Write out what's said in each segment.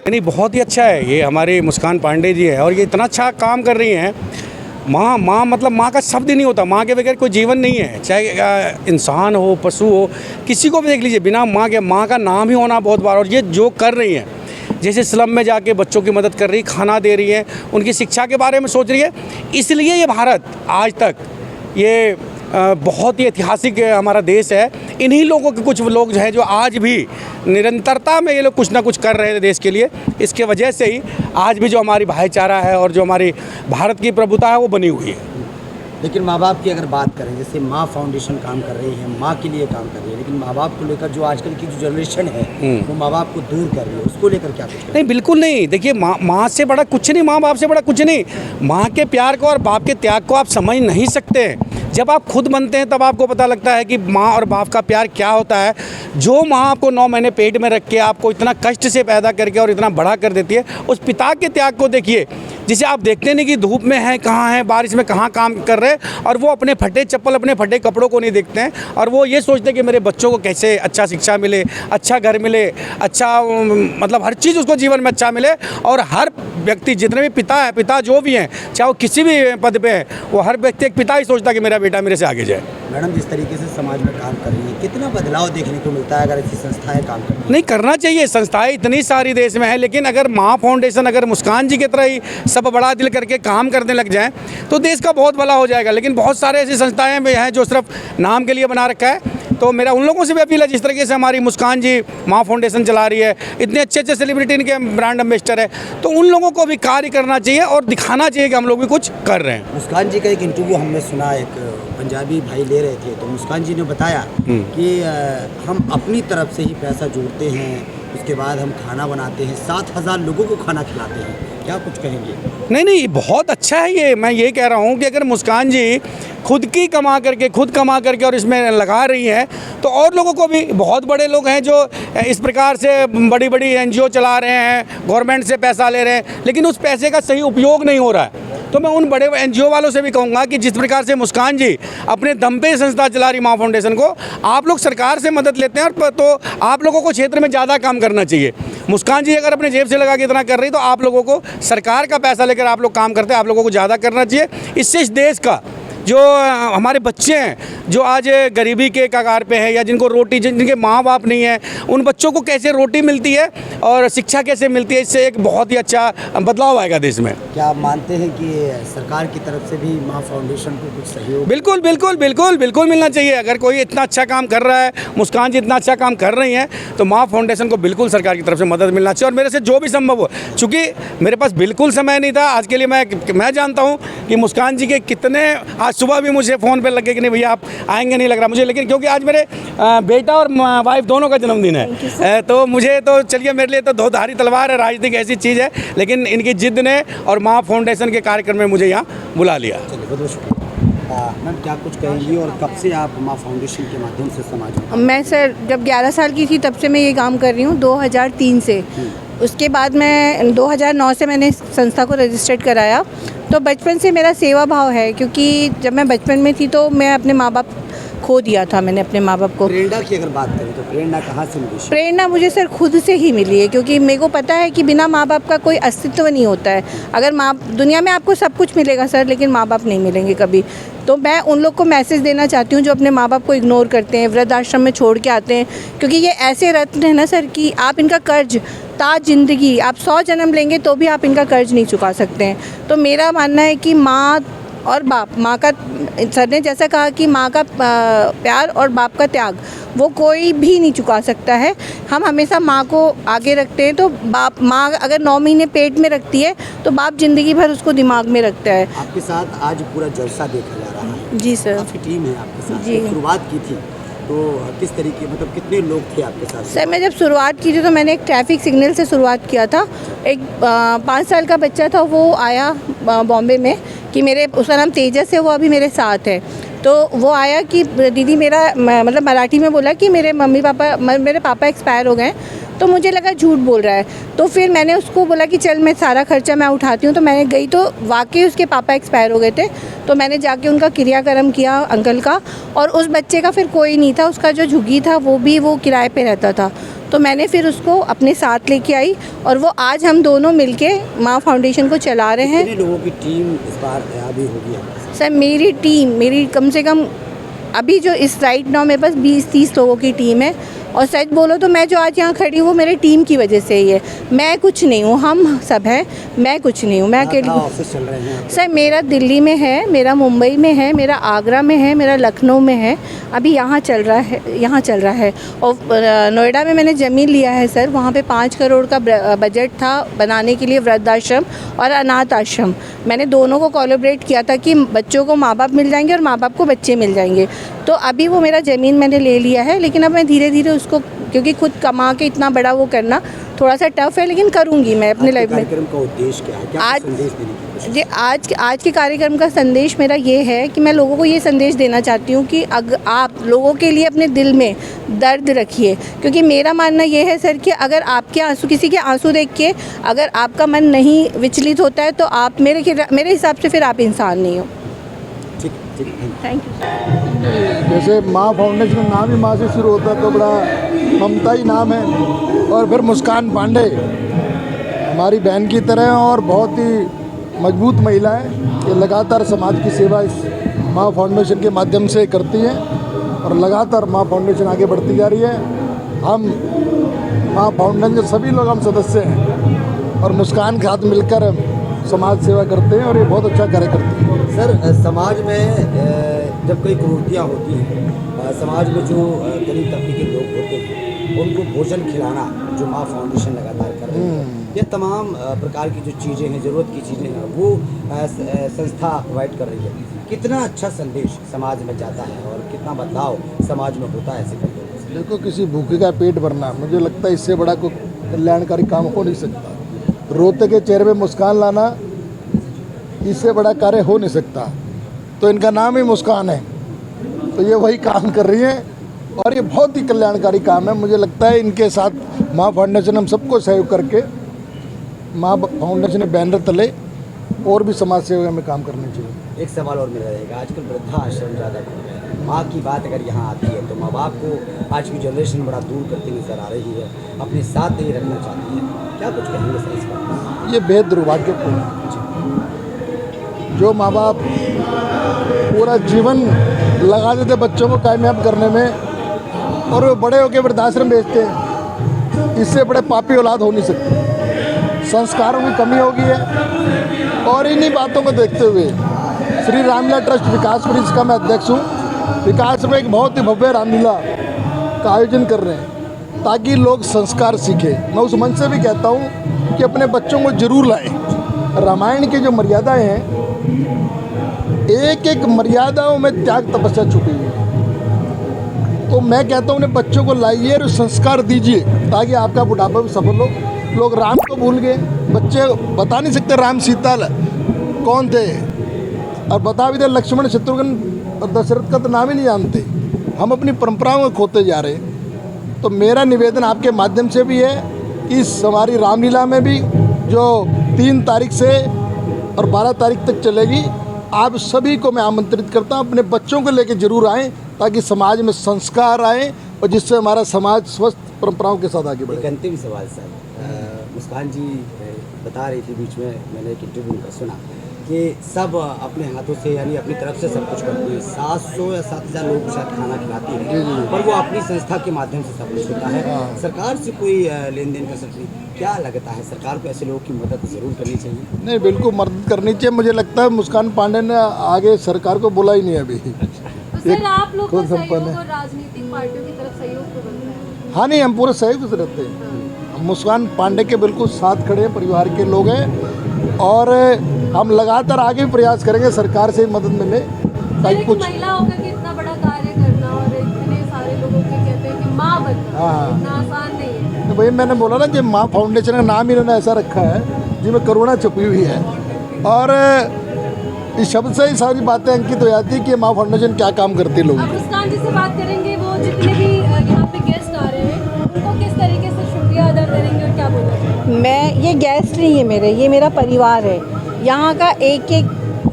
नहीं, बहुत ही अच्छा है। ये हमारी मुस्कान पांडे जी है और ये इतना अच्छा काम कर रही हैं। माँ मतलब माँ का शब्द ही नहीं होता। माँ के बगैर कोई जीवन नहीं है, चाहे इंसान हो, पशु हो, किसी को भी देख लीजिए, बिना माँ के, माँ का नाम ही होना बहुत बार। और ये जो कर रही हैं, जैसे स्लम में जाके बच्चों की मदद कर रही, खाना दे रही है, उनकी शिक्षा के बारे में सोच रही है, इसलिए ये भारत आज तक ये बहुत ही ऐतिहासिक हमारा देश है। इन्हीं लोगों के कुछ लोग जो है जो आज भी निरंतरता में ये लोग कुछ ना कुछ कर रहे थे देश के लिए, इसके वजह से ही आज भी जो हमारी भाईचारा है और जो हमारी भारत की प्रभुता है वो बनी हुई है। लेकिन माँ बाप की अगर बात करें, जैसे माँ फाउंडेशन काम कर रही है, माँ के लिए काम कर रही है, लेकिन माँ बाप को लेकर जो आजकल की जो जनरेशन है वो माँ बाप को दूर कर रही है, उसको लेकर क्या कुछ? नहीं, बिल्कुल नहीं। देखिए, माँ से बड़ा कुछ नहीं, माँ बाप से बड़ा कुछ नहीं। माँ के प्यार को और बाप के त्याग को आप समझ नहीं सकते। जब आप खुद बनते हैं तब आपको पता लगता है कि माँ और बाप का प्यार क्या होता है। जो माँ आपको 9 महीने पेट में रख के आपको इतना कष्ट से पैदा करके और इतना बड़ा कर देती है, उस पिता के त्याग को देखिए, जिसे आप देखते नहीं कि धूप में है, कहाँ है, बारिश में कहाँ काम कर रहे हैं, और वो अपने फटे चप्पल, अपने फटे कपड़ों को नहीं देखते हैं, और वो ये सोचते हैं कि मेरे बच्चों को कैसे अच्छा शिक्षा मिले, अच्छा घर मिले, अच्छा मतलब हर चीज़ उसको जीवन में अच्छा मिले। और हर व्यक्ति, जितने भी पिता जो भी हैं, चाहे वो किसी भी पद पे है, वो हर व्यक्ति एक पिता ही सोचता है कि मेरा बेटा मेरे से आगे जाए। मैडम, जिस तरीके से समाज में काम कर रही है, कितना बदलाव देखने को मिलता है अगर ऐसी संस्थाएं काम करती हैं? नहीं, करना चाहिए। संस्थाएं इतनी सारी देश में है, लेकिन अगर माँ फाउंडेशन अगर मुस्कान जी की तरह ही सब बड़ा दिल करके काम करने लग जाएं तो देश का बहुत भला हो जाएगा। लेकिन बहुत सारे ऐसी संस्थाएं भी हैं जो सिर्फ नाम के लिए बना रखा है। तो मेरा उन लोगों से भी अपील है, जिस तरीके से हमारी मुस्कान जी माँ फाउंडेशन चला रही है, इतने अच्छे अच्छे सेलिब्रिटी इनके ब्रांड एम्बेसडर है, तो उन लोगों को भी कार्य करना चाहिए और दिखाना चाहिए कि हम लोग भी कुछ कर रहे हैं। मुस्कान जी का एक इंटरव्यू हमने सुना, एक पंजाबी भाई ले रहे थे, तो मुस्कान जी ने बताया कि हम अपनी तरफ से ही पैसा जोड़ते हैं, उसके बाद हम खाना बनाते हैं, 7,000 लोगों को खाना खिलाते हैं। क्या कुछ कहेंगे? नहीं, बहुत अच्छा है ये। मैं ये कह रहा हूँ कि अगर मुस्कान जी खुद कमा करके और इसमें लगा रही हैं, तो और लोगों को भी, बहुत बड़े लोग हैं जो इस प्रकार से बड़ी बड़ी NGO चला रहे हैं, गवर्नमेंट से पैसा ले रहे हैं, लेकिन उस पैसे का सही उपयोग नहीं हो रहा है। तो मैं उन बड़े NGO वालों से भी कहूँगा कि जिस प्रकार से मुस्कान जी अपने दम पे संस्था चला रही माँ फाउंडेशन को, आप लोग सरकार से मदद लेते हैं, और तो आप लोगों को क्षेत्र में ज़्यादा काम करना चाहिए। मुस्कान जी अगर अपने जेब से लगा के इतना कर रही, तो आप लोगों को सरकार का पैसा लेकर आप लोग काम करते हैं, आप लोगों को ज़्यादा करना चाहिए। इससे इस देश का जो हमारे बच्चे हैं, जो आज गरीबी के कगार पे हैं, या जिनको रोटी, जिनके माँ बाप नहीं है, उन बच्चों को कैसे रोटी मिलती है और शिक्षा कैसे मिलती है, इससे एक बहुत ही अच्छा बदलाव आएगा देश में। क्या आप मानते हैं कि सरकार की तरफ से भी माँ फाउंडेशन को कुछ सहयोग? बिल्कुल मिलना चाहिए। अगर कोई इतना अच्छा काम कर रहा है, मुस्कान जी इतना अच्छा काम कर रही हैं, तो माँ फाउंडेशन को बिल्कुल सरकार की तरफ से मदद मिलना चाहिए। और मेरे से जो भी संभव हो, चूँकि मेरे पास बिल्कुल समय नहीं था आज के लिए, मैं जानता हूँ कि मुस्कान जी के कितने, आज सुबह भी मुझे फ़ोन पे लगे कि नहीं भैया आप आएंगे, नहीं लग रहा मुझे, लेकिन क्योंकि आज मेरे बेटा और वाइफ दोनों का जन्मदिन है, तो मुझे तो चलिए, मेरे लिए तो दो धारी तलवार है, राजनीतिक ऐसी चीज़ है, लेकिन इनकी जिद ने और माँ फाउंडेशन के कार्यक्रम में मुझे यहाँ बुला लिया। चलिए, बहुत शुक्रिया। मैम, क्या कुछ कहेंगी और कब से आप माँ फाउंडेशन के माध्यम से समाज में? मैं सर जब 11 साल की थी तब से मैं ये काम कर रही हूँ, 2003 से। उसके बाद मैं 2009 से मैंने संस्था को रजिस्टर्ड कराया। तो बचपन से मेरा सेवा भाव है, क्योंकि जब मैं बचपन में थी तो मैं अपने माँ बाप खो दिया था, मैंने अपने माँ बाप को। प्रेरणा की अगर बात करें तो प्रेरणा कहाँ से मिली? प्रेरणा मुझे सर खुद से ही मिली है, क्योंकि मेरे को पता है कि बिना माँ बाप का कोई अस्तित्व नहीं होता है। अगर दुनिया में आपको सब कुछ मिलेगा सर, लेकिन माँ बाप नहीं मिलेंगे कभी। तो मैं उन लोग को मैसेज देना चाहती हूँ जो अपने माँ बाप को इग्नोर करते हैं, वृद्धाश्रम में छोड़ के आते हैं, क्योंकि ये ऐसे रत्न है ना सर कि आप इनका कर्ज ताज जिंदगी, आप 100 जन्म लेंगे तो भी आप इनका कर्ज नहीं चुका सकते हैं। तो मेरा मानना है कि माँ और बाप, माँ का, सर ने जैसा कहा कि माँ का प्यार और बाप का त्याग वो कोई भी नहीं चुका सकता है। हम हमेशा माँ को आगे रखते हैं, तो माँ अगर 9 महीने पेट में रखती है तो बाप ज़िंदगी भर उसको दिमाग में रखता है। आपके साथ आज पूरा जलसा देखा जा रहा है। जी सर। काफ़ी टीम है आपके साथ। जी। शुरुआत की थी तो किस तरीके, मतलब कितने लोग थे आपके साथ? सर मैं जब शुरुआत की थी तो मैंने एक ट्रैफिक सिग्नल से शुरुआत किया था। एक 5 साल का बच्चा था, वो आया बॉम्बे में, कि मेरे, उसका नाम तेजस है, वो अभी मेरे साथ है। तो वो आया कि दीदी मेरा, मतलब मराठी में बोला कि मेरे पापा एक्सपायर हो गए। तो मुझे लगा झूठ बोल रहा है, तो फिर मैंने उसको बोला कि चल मैं सारा खर्चा मैं उठाती हूँ। तो मैंने गई तो वाकई उसके पापा एक्सपायर हो गए थे। तो मैंने जाके उनका क्रियाक्रम किया अंकल का, और उस बच्चे का फिर कोई नहीं था, उसका जो झुग्गी था वो किराए पे रहता था। तो मैंने फिर उसको अपने साथ लेके आई और वो आज हम दोनों मिलके माँ फाउंडेशन को चला रहे हैं। कितने लोगों की टीम इस बार अभी होगी आपके साथ? सर मेरी कम से कम अभी जो इस राइट नाउ मेरे पास 20-30 लोगों की टीम है और सच बोलो तो मैं जो आज यहाँ खड़ी हूँ वो मेरे टीम की वजह से ही है। मैं कुछ नहीं हूँ, हम सब हैं, मैं कुछ नहीं हूँ, मैं अकेली हूँ। ऑफिस चल रहे हैं? सर मेरा दिल्ली में है, मेरा मुंबई में है, मेरा आगरा में है, मेरा लखनऊ में है, अभी यहाँ चल रहा है और नोएडा में मैंने ज़मीन लिया है सर, वहाँ पे 5 करोड़ का बजट था बनाने के लिए वृद्धाश्रम और अनाथ आश्रम। मैंने दोनों को कोलैबोरेट किया था कि बच्चों को माँ बाप मिल जाएंगे और माँ बाप को बच्चे मिल जाएंगे। तो अभी वो मेरा ज़मीन मैंने ले लिया है, लेकिन अब मैं धीरे धीरे उसको, क्योंकि खुद कमा के इतना बड़ा वो करना थोड़ा सा टफ है, लेकिन करूँगी मैं अपने लाइफ में। कार्यक्रम का उद्देश्य क्या है? क्या आज संदेश देने की कोशिश? जी आज के कार्यक्रम का संदेश मेरा ये है कि मैं लोगों को ये संदेश देना चाहती हूँ कि अगर आप लोगों के लिए अपने दिल में दर्द रखिए, क्योंकि मेरा मानना ये है सर कि अगर आपके आंसू, किसी के आंसू देख के अगर आपका मन नहीं विचलित होता है तो आप मेरे हिसाब से फिर आप इंसान नहीं हो। ठीक ठीक, थैंक यू। जैसे माँ फाउंडेशन का नाम ही माँ से शुरू होता है तो बड़ा ममता ही नाम है। और फिर मुस्कान पांडे हमारी बहन की तरह हैं और बहुत ही मजबूत महिला है। ये लगातार समाज की सेवा इस माँ फाउंडेशन के माध्यम से करती हैं और लगातार माँ फाउंडेशन आगे बढ़ती जा रही है। हम माँ फाउंडेशन के सभी लोग हम सदस्य हैं और मुस्कान के हाथ मिलकर समाज सेवा करते हैं और ये बहुत अच्छा कार्य करती है। सर समाज में जब कोई क्रूरतियाँ होती हैं, समाज में जो गरीब तबके के लोग होते हैं उनको भोजन खिलाना जो माँ फाउंडेशन लगातार कर रही है, ये तमाम प्रकार की जो चीज़ें हैं, ज़रूरत की चीज़ें हैं, वो संस्था प्रोवाइड कर रही है। कितना अच्छा संदेश समाज में जाता है और कितना बदलाव समाज में होता है ऐसे करते हुए? देखो, किसी भूखे का पेट भरना, मुझे लगता है इससे बड़ा कोई कल्याणकारी काम हो नहीं सकता। रोते के चेहरे पे मुस्कान लाना, इससे बड़ा कार्य हो नहीं सकता। तो इनका नाम ही मुस्कान है, तो ये वही काम कर रही हैं और ये बहुत ही कल्याणकारी काम है। मुझे लगता है इनके साथ माँ फाउंडेशन हम सबको सहयोग करके माँ फाउंडेशन बैनर तले और भी समाज सेवा में काम करने चाहिए। एक सवाल और मेरा रहेगा, आजकल वृद्धाश्रम ज़्यादा खुल गए हैं। माँ की बात अगर यहाँ आती है तो माँ बाप को आज की जनरेशन बड़ा दूर करती नज़र आ रही है, अपने साथ नहीं रखना चाहती है। क्या कुछ कहेंगे सर इस पर? ये बेहद दुर्भाग्यपूर्ण है। जो माँ बाप पूरा जीवन लगा देते बच्चों को कामयाब करने में और वो बड़े होकर वृद्धाश्रम भेजते हैं, इससे बड़े पापी औलाद हो नहीं सकते। संस्कारों की कमी हो गई है और इन्हीं बातों को देखते हुए श्री रामलीला ट्रस्ट विकासपुर, इसका मैं अध्यक्ष हूँ, विकास में एक बहुत ही भव्य रामलीला का आयोजन कर रहे हैं ताकि लोग संस्कार सीखें। मैं उस मन से भी कहता हूँ कि अपने बच्चों को जरूर लाएं। रामायण की जो मर्यादाएं हैं, एक एक मर्यादाओं में त्याग तपस्या छुपी हुई है। तो मैं कहता हूँ उन्हें बच्चों को लाइए और संस्कार दीजिए ताकि आपका बुढ़ापा भी सफल हो। लोग राम को भूल गए, बच्चे बता नहीं सकते राम सीता कौन थे, और बता भी दे लक्ष्मण शत्रुघ्न और दशरथ का तो नाम ही नहीं जानते। हम अपनी परंपराओं को खोते जा रहे हैं। तो मेरा निवेदन आपके माध्यम से भी है कि इस हमारी रामलीला में भी जो 3 तारीख से और 12 तारीख तक चलेगी, आप सभी को मैं आमंत्रित करता हूँ, अपने बच्चों को लेकर जरूर आएँ ताकि समाज में संस्कार आए और जिससे हमारा समाज स्वस्थ परंपराओं के साथ आगे बढ़े। एक अंतिम सवाल सर, मुस्कान जी बता रही थी बीच में, मैंने एक इंटरव्यू उनका सुना कि सब अपने हाथों से यानी अपनी तरफ से सब कुछ करती है। 700 या 7000 लोग शायद खाना खिलाती है, पर वो अपनी संस्था के माध्यम से सब कुछ होता है। सरकार से कोई लेन देन कर सकती है? क्या लगता है सरकार को ऐसे लोगों की मदद ज़रूर करनी चाहिए? नहीं, बिल्कुल मदद करनी चाहिए। मुझे लगता है मुस्कान पांडे ने आगे सरकार को बोला ही नहीं अभी। तो सर आप लोग को सहयोग और राजनीतिक पार्टियों की तरफ सहयोग को बनता है? हाँ, नहीं, हम पूरे सहयोग से रहते हैं। हम मुस्कान पांडे के बिल्कुल साथ खड़े हैं, परिवार के लोग हैं और हम लगातार आगे भी प्रयास करेंगे सरकार से मदद मिले ताकि कुछ महिला होकर के इतना बड़ा कार्य करना और इतने सारे लोगों के कहते हैं कि माँ बनना इतना आसान नहीं है। तो भाई मैंने बोला ना कि माँ फाउंडेशन का नाम इन्होंने ऐसा रखा है जिसमें करुणा छुपी हुई है और इस शब्द से ही सारी बातें अंकित हो जाती है कि माँ फाउंडेशन क्या काम करती है लोगों आप मुस्कान जी से बात करेंगे, वो जितने भी यहाँ पे गेस्ट आ रहे हैं उनको किस तरीके से शुक्रिया अदा करेंगे और क्या बोलेंगे? मैं, ये गेस्ट नहीं है मेरे, ये मेरा परिवार है। यहाँ का एक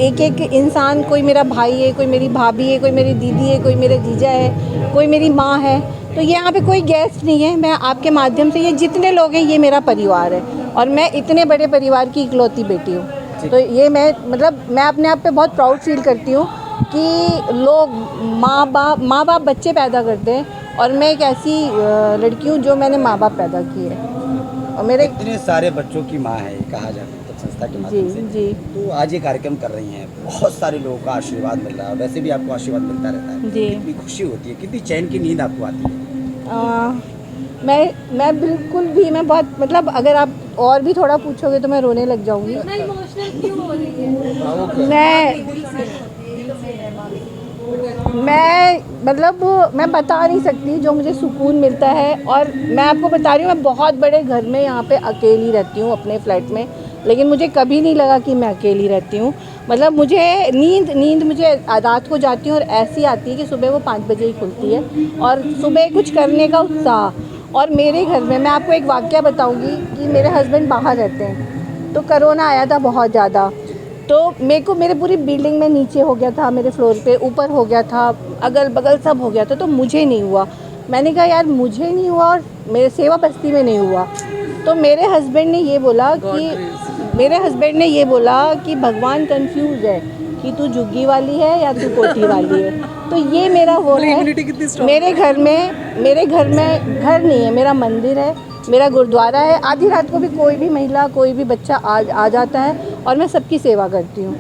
एक इंसान, कोई मेरा भाई है, कोई मेरी भाभी है, कोई मेरी दीदी है, कोई मेरे जीजा है, कोई मेरी माँ है। तो यहाँ पे कोई गेस्ट नहीं है, मैं आपके माध्यम से, ये जितने लोग हैं ये मेरा परिवार है और मैं इतने बड़े परिवार की इकलौती बेटी हूँ। तो ये मैं मैं अपने आप पे बहुत प्राउड फील करती हूँ कि लोग माँ बाप बच्चे पैदा करते हैं और मैं एक ऐसी लड़की हूँ जो मैंने माँ बाप पैदा किए हैं और मेरे इतने सारे बच्चों की माँ है कहा जाता है तब संस्था के माध्यम से। जी तो आज ये कार्यक्रम कर रही हैं, बहुत सारे लोगों का आशीर्वाद मिल रहा है, वैसे भी आपको आशीर्वाद मिलता रहता है, जी। कितनी खुशी होती है, कितनी चैन की नींद आपको आती है? मैं बिल्कुल भी, मैं बहुत अगर आप और भी थोड़ा पूछोगे तो मैं रोने लग जाऊंगी। इतना इमोशनल क्यों हो रही है? मैं बता नहीं सकती जो मुझे सुकून मिलता है। और मैं आपको बता रही हूँ, मैं बहुत बड़े घर में यहाँ पे अकेली रहती हूँ अपने फ्लैट में, लेकिन मुझे कभी नहीं लगा कि मैं अकेली रहती हूँ। मुझे नींद मुझे रात को जाती हूँ और ऐसी आती है कि सुबह वो 5 बजे ही खुलती है और सुबह कुछ करने का उत्साह। और मेरे घर में मैं आपको एक वाक़या बताऊँगी कि मेरे हस्बैंड बाहर रहते हैं, तो कोरोना आया था बहुत ज़्यादा, तो मेरे पूरी बिल्डिंग में नीचे हो गया था, मेरे फ्लोर पे ऊपर हो गया था, अगल बगल सब हो गया था, तो मुझे नहीं हुआ। मैंने कहा यार मुझे नहीं हुआ और मेरे सेवा बस्ती में नहीं हुआ। तो मेरे हस्बैंड ने ये बोला कि भगवान कंफ्यूज है कि तू झुग्गी वाली है या तू कोठी वाली है। तो ये मेरा वो है। मेरे घर में घर नहीं है, मेरा मंदिर है, मेरा गुरुद्वारा है। आधी रात को भी कोई भी महिला कोई भी बच्चा आ जाता है और मैं सबकी सेवा करती हूँ।